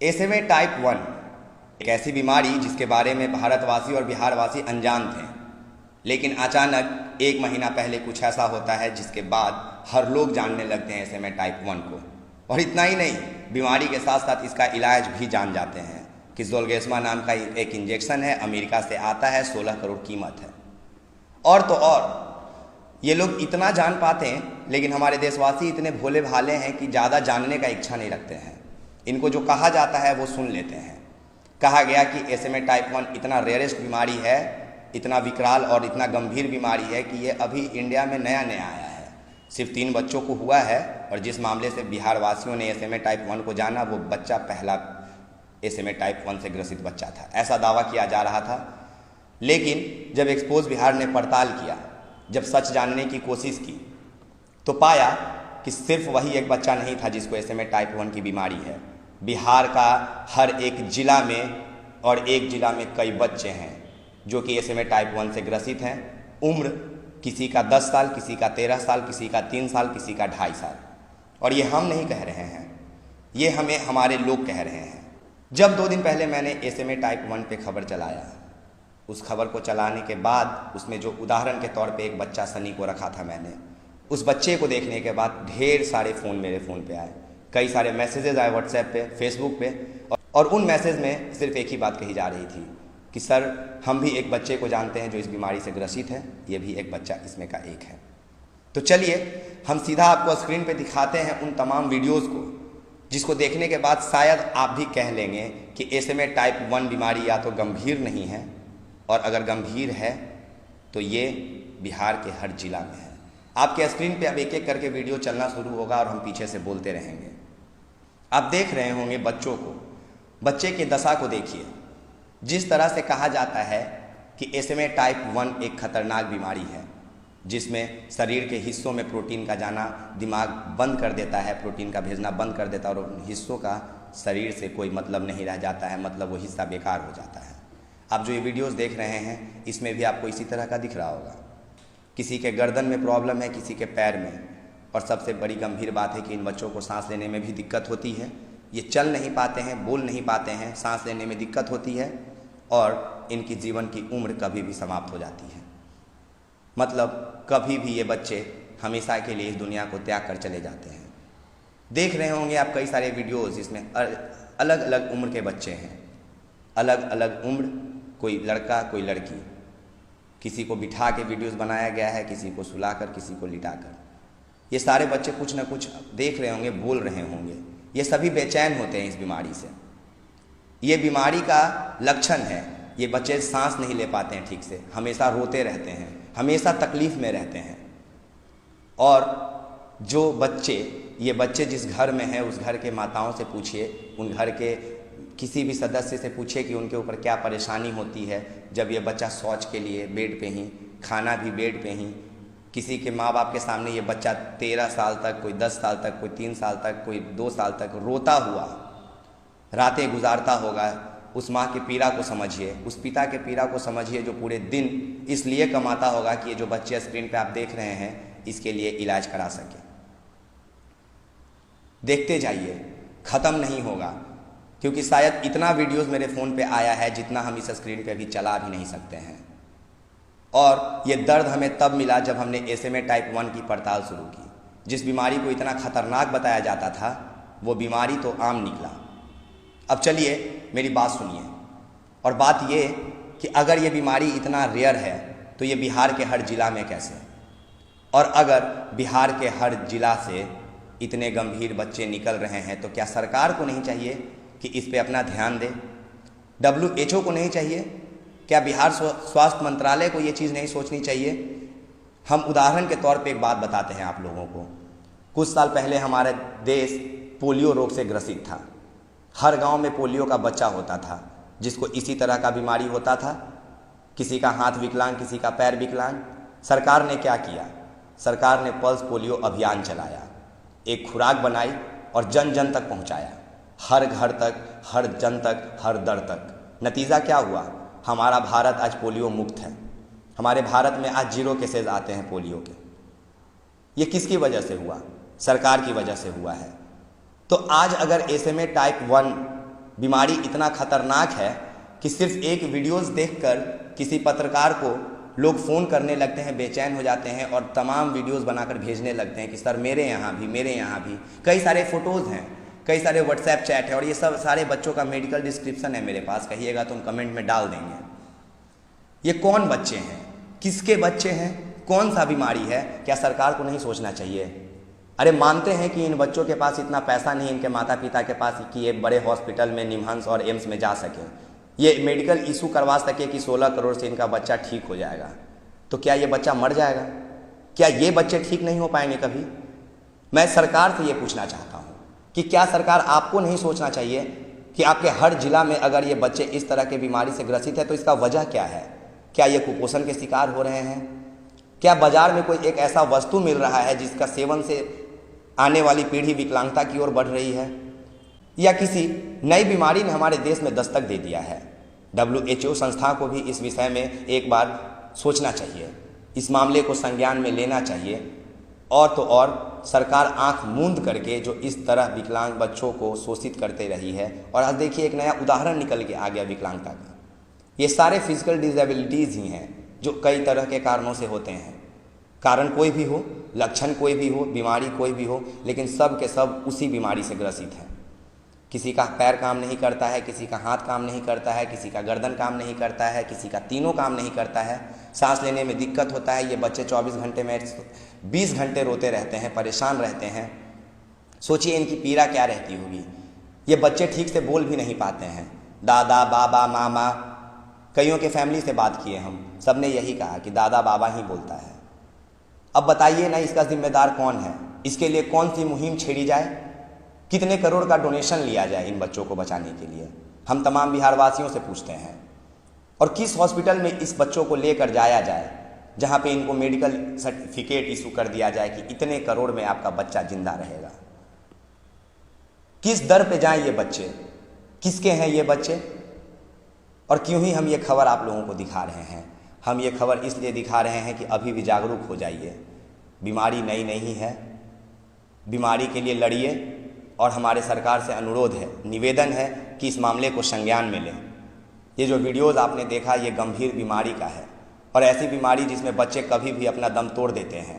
SMA type 1 एक ऐसी बीमारी जिसके बारे में भारतवासी और बिहारवासी अनजान थे, लेकिन अचानक एक महीना पहले कुछ ऐसा होता है जिसके बाद हर लोग जानने लगते हैं एसएमए टाइप 1 को। और इतना ही नहीं, बीमारी के साथ साथ इसका इलाज भी जान जाते हैं कि जोल्गेस्मा नाम का एक इंजेक्शन है, अमेरिका से आता है, 16 करोड़ कीमत है। और तो और ये लोग इतना जान पाते हैं, लेकिन हमारे देशवासी इतने भोले भाले हैं कि ज़्यादा जानने का इच्छा नहीं रखते हैं। इनको जो कहा जाता है वो सुन लेते हैं। कहा गया कि एसएमए टाइप 1 इतना रेयरेस्ट बीमारी है, इतना विकराल और इतना गंभीर बीमारी है कि ये अभी इंडिया में नया नया आया है। सिर्फ 3 बच्चों को हुआ है, और जिस मामले से बिहार वासियों ने एसएमए टाइप 1 को जाना, वो बच्चा पहला एसएमए टाइप 1 से ग्रसित बच्चा था, ऐसा दावा किया जा रहा था। लेकिन जब एक्सपोज बिहार ने पड़ताल किया, जब सच जानने की कोशिश की, तो पाया कि सिर्फ वही एक बच्चा नहीं था जिसको एसएमए टाइप 1 की बीमारी है। बिहार का हर एक जिला में, और एक जिला में कई बच्चे हैं जो कि एसएमए टाइप 1 से ग्रसित हैं। उम्र किसी का 10 साल, किसी का 13 साल, किसी का 3 साल, किसी का 2.5 साल। और ये हम नहीं कह रहे हैं, ये हमें हमारे लोग कह रहे हैं। जब 2 दिन पहले मैंने एसएमए टाइप 1 पे खबर चलाया, उस खबर को चलाने के बाद उसमें जो उदाहरण के तौर पे एक बच्चा सनी को रखा था मैंने, उस बच्चे को देखने के बाद ढेर सारे फ़ोन मेरे फ़ोन पे आए, कई सारे मैसेजेस आए व्हाट्सएप पे, फेसबुक पे। और उन मैसेज में सिर्फ एक ही बात कही जा रही थी कि सर, हम भी एक बच्चे को जानते हैं जो इस बीमारी से ग्रसित है, ये भी एक बच्चा इसमें का एक है। तो चलिए हम सीधा आपको स्क्रीन पे दिखाते हैं उन तमाम वीडियोज़ को, जिसको देखने के बाद शायद आप भी कह लेंगे कि एसएमए टाइप 1 बीमारी या तो गंभीर नहीं है, और अगर गंभीर है तो ये बिहार के हर जिला में है। आपके स्क्रीन पे अब एक एक करके वीडियो चलना शुरू होगा और हम पीछे से बोलते रहेंगे। आप देख रहे होंगे बच्चों को, बच्चे की दशा को देखिए। जिस तरह से कहा जाता है कि एसएमए टाइप 1 एक खतरनाक बीमारी है, जिसमें शरीर के हिस्सों में प्रोटीन का जाना दिमाग बंद कर देता है, प्रोटीन का भेजना बंद कर देता है, और उन हिस्सों का शरीर से कोई मतलब नहीं रह जाता है, मतलब वो हिस्सा बेकार हो जाता है। आप जो ये वीडियोस देख रहे हैं, इसमें भी आपको इसी तरह का दिख रहा होगा। किसी के गर्दन में प्रॉब्लम है, किसी के पैर में, और सबसे बड़ी गंभीर बात है कि इन बच्चों को सांस लेने में भी दिक्कत होती है। ये चल नहीं पाते हैं, बोल नहीं पाते हैं, सांस लेने में दिक्कत होती है, और इनकी जीवन की उम्र कभी भी समाप्त हो जाती है। मतलब कभी भी ये बच्चे हमेशा के लिए इस दुनिया को त्याग कर चले जाते हैं। देख रहे होंगे आप कई सारे वीडियोज़, इसमें अलग अलग उम्र के बच्चे हैं, अलग अलग उम्र, कोई लड़का कोई लड़की। किसी को बिठा के वीडियोस बनाया गया है, किसी को सुलाकर, किसी को लिटाकर। ये सारे बच्चे कुछ ना कुछ देख रहे होंगे, बोल रहे होंगे। ये सभी बेचैन होते हैं इस बीमारी से। ये बीमारी का लक्षण है। ये बच्चे सांस नहीं ले पाते हैं ठीक से, हमेशा रोते रहते हैं, हमेशा तकलीफ़ में रहते हैं। और जो बच्चे, ये बच्चे जिस घर में हैं, उस घर के माताओं से पूछिए, उन घर के किसी भी सदस्य से पूछे कि उनके ऊपर क्या परेशानी होती है जब ये बच्चा शौच के लिए बेड पे ही, खाना भी बेड पे ही। किसी के माँ बाप के सामने ये बच्चा 13 साल तक, कोई 10 साल तक, कोई 3 साल तक, कोई 2 साल तक रोता हुआ रातें गुजारता होगा। उस माँ की पीड़ा को समझिए, उस पिता के पीड़ा को समझिए जो पूरे दिन इसलिए कमाता होगा कि ये जो बच्चे स्क्रीन पे आप देख रहे हैं, इसके लिए इलाज करा सके। देखते जाइए, ख़त्म नहीं होगा, क्योंकि शायद इतना वीडियोस मेरे फ़ोन पे आया है जितना हम इस स्क्रीन पे अभी चला भी नहीं सकते हैं। और ये दर्द हमें तब मिला जब हमने एसएमए टाइप 1 की पड़ताल शुरू की। जिस बीमारी को इतना खतरनाक बताया जाता था, वो बीमारी तो आम निकला। अब चलिए मेरी बात सुनिए, और बात ये कि अगर ये बीमारी इतना रेयर है तो ये बिहार के हर जिला में कैसे? और अगर बिहार के हर जिला से इतने गंभीर बच्चे निकल रहे हैं, तो क्या सरकार को नहीं चाहिए कि इस पे अपना ध्यान दे? WHO को नहीं चाहिए? क्या बिहार स्वास्थ्य मंत्रालय को ये चीज़ नहीं सोचनी चाहिए? हम उदाहरण के तौर पे एक बात बताते हैं आप लोगों को। कुछ साल पहले हमारा देश पोलियो रोग से ग्रसित था। हर गांव में पोलियो का बच्चा होता था जिसको इसी तरह का बीमारी होता था। किसी का हाथ विकलांग, किसी का पैर विकलांग। सरकार ने क्या किया? सरकार ने पल्स पोलियो अभियान चलाया, एक खुराक बनाई और जन जन तक पहुँचाया, हर घर तक, हर जन तक, हर दर तक। नतीजा क्या हुआ? हमारा भारत आज पोलियो मुक्त है। हमारे भारत में आज 0 केसेज आते हैं पोलियो के। ये किसकी वजह से हुआ? सरकार की वजह से हुआ है। तो आज अगर एसएमए टाइप 1 बीमारी इतना खतरनाक है कि सिर्फ एक वीडियोस देखकर किसी पत्रकार को लोग फ़ोन करने लगते हैं, बेचैन हो जाते हैं और तमाम वीडियोस बनाकर भेजने लगते हैं कि सर मेरे यहाँ भी। कई सारे फ़ोटोज़ हैं, कई सारे व्हाट्सएप चैट है और ये सब सारे बच्चों का मेडिकल डिस्क्रिप्शन है मेरे पास, कहिएगा तो हम कमेंट में डाल देंगे। ये कौन बच्चे हैं, किसके बच्चे हैं, कौन सा बीमारी है, क्या सरकार को नहीं सोचना चाहिए? अरे मानते हैं कि इन बच्चों के पास इतना पैसा नहीं, इनके माता पिता के पास, कि ये बड़े हॉस्पिटल में निमहंस और एम्स में जा सकें, ये मेडिकल इशू करवा सके कि 16 करोड़ से इनका बच्चा ठीक हो जाएगा, तो क्या ये बच्चा मर जाएगा? क्या ये बच्चे ठीक नहीं हो पाएंगे कभी? मैं सरकार से ये पूछना चाहता हूँ कि क्या सरकार आपको नहीं सोचना चाहिए कि आपके हर जिला में अगर ये बच्चे इस तरह के बीमारी से ग्रसित है तो इसका वजह क्या है? क्या ये कुपोषण के शिकार हो रहे हैं? क्या बाजार में कोई एक ऐसा वस्तु मिल रहा है जिसका सेवन से आने वाली पीढ़ी विकलांगता की ओर बढ़ रही है? या किसी नई बीमारी ने हमारे देश में दस्तक दे दिया है? WHO संस्था को भी इस विषय में एक बार सोचना चाहिए, इस मामले को संज्ञान में लेना चाहिए। और तो और सरकार आंख मूंद करके जो इस तरह विकलांग बच्चों को शोषित करते रही है, और आज देखिए एक नया उदाहरण निकल के आ गया विकलांगता का। ये सारे फिजिकल डिसेबिलिटीज़ ही हैं जो कई तरह के कारणों से होते हैं। कारण कोई भी हो, लक्षण कोई भी हो, बीमारी कोई भी हो, लेकिन सब के सब उसी बीमारी से ग्रसित हैं। किसी का पैर काम नहीं करता है, किसी का हाथ काम नहीं करता है, किसी का गर्दन काम नहीं करता है, किसी का तीनों काम नहीं करता है, सांस लेने में दिक्कत होता है। ये बच्चे 24 घंटे में 20 घंटे रोते रहते हैं, परेशान रहते हैं। सोचिए इनकी पीड़ा क्या रहती होगी। ये बच्चे ठीक से बोल भी नहीं पाते हैं। दादा, बाबा, मामा, कईयों के फैमिली से बात किए हम, सब ने यही कहा कि दादा बाबा ही बोलता है। अब बताइए ना, इसका जिम्मेदार कौन है? इसके लिए कौन सी मुहिम छेड़ी जाए? कितने करोड़ का डोनेशन लिया जाए इन बच्चों को बचाने के लिए? हम तमाम बिहारवासियों से पूछते हैं। और किस हॉस्पिटल में इस बच्चों को लेकर जाया जाए जहां पे इनको मेडिकल सर्टिफिकेट इशू कर दिया जाए कि इतने करोड़ में आपका बच्चा जिंदा रहेगा? किस दर पे जाएं ये बच्चे? किसके हैं ये बच्चे? और क्यों ही हम ये खबर आप लोगों को दिखा रहे हैं? हम ये खबर इसलिए दिखा रहे हैं कि अभी भी जागरूक हो जाइए। बीमारी नई नहीं है, बीमारी के लिए लड़िए। और हमारे सरकार से अनुरोध है, निवेदन है कि इस मामले को संज्ञान में लें। ये जो वीडियोज़ आपने देखा, ये गंभीर बीमारी का है, और ऐसी बीमारी जिसमें बच्चे कभी भी अपना दम तोड़ देते हैं।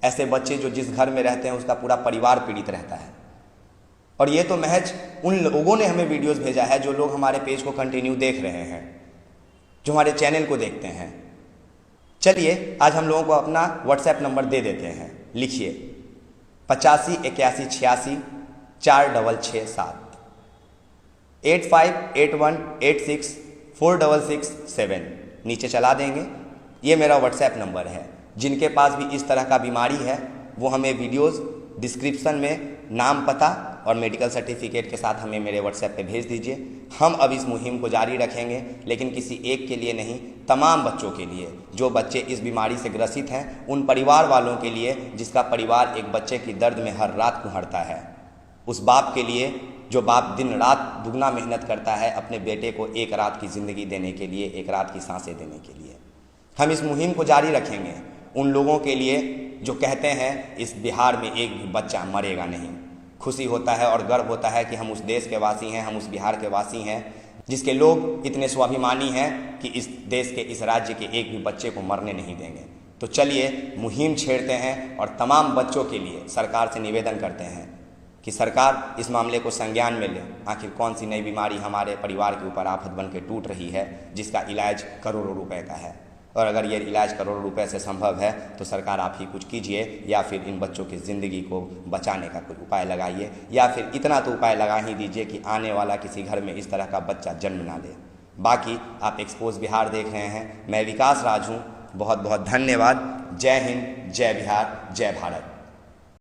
ऐसे बच्चे जो जिस घर में रहते हैं उसका पूरा परिवार पीड़ित रहता है। और ये तो महज उन लोगों ने हमें वीडियोज़ भेजा है जो लोग हमारे पेज को कंटिन्यू देख रहे हैं, जो हमारे चैनल को देखते हैं। चलिए आज हम लोगों को अपना व्हाट्सएप नंबर दे देते हैं, लिखिए 85 81 86 467 8581 86 4667 नीचे चला देंगे। ये मेरा व्हाट्सएप नंबर है। जिनके पास भी इस तरह का बीमारी है वो हमें वीडियोस डिस्क्रिप्शन में नाम, पता और मेडिकल सर्टिफिकेट के साथ हमें मेरे व्हाट्सएप पे भेज दीजिए। हम अब इस मुहिम को जारी रखेंगे, लेकिन किसी एक के लिए नहीं, तमाम बच्चों के लिए। जो बच्चे इस बीमारी से ग्रसित हैं, उन परिवार वालों के लिए जिसका परिवार एक बच्चे की दर्द में हर रात कुहरता है। उस बाप के लिए जो बाप दिन रात दुगना मेहनत करता है अपने बेटे को एक रात की ज़िंदगी देने के लिए, एक रात की सांसें देने के लिए। हम इस मुहिम को जारी रखेंगे उन लोगों के लिए जो कहते हैं इस बिहार में एक भी बच्चा मरेगा नहीं। खुशी होता है और गर्व होता है कि हम उस देश के वासी हैं, हम उस बिहार के वासी हैं जिसके लोग इतने स्वाभिमानी हैं कि इस देश के, इस राज्य के एक भी बच्चे को मरने नहीं देंगे। तो चलिए मुहिम छेड़ते हैं और तमाम बच्चों के लिए सरकार से निवेदन करते हैं कि सरकार इस मामले को संज्ञान में ले। आखिर कौन सी नई बीमारी हमारे परिवार के ऊपर आफत बन के टूट रही है जिसका इलाज करोड़ों रुपए का है? और अगर ये इलाज करोड़ों रुपए से संभव है तो सरकार आप ही कुछ कीजिए, या फिर इन बच्चों की ज़िंदगी को बचाने का कोई उपाय लगाइए, या फिर इतना तो उपाय लगा ही दीजिए कि आने वाला किसी घर में इस तरह का बच्चा जन्म ना ले। बाकी आप एक्सपोज बिहार देख रहे हैं। मैं विकास राज हूँ। बहुत बहुत धन्यवाद। जय हिंद, जय बिहार, जय भारत।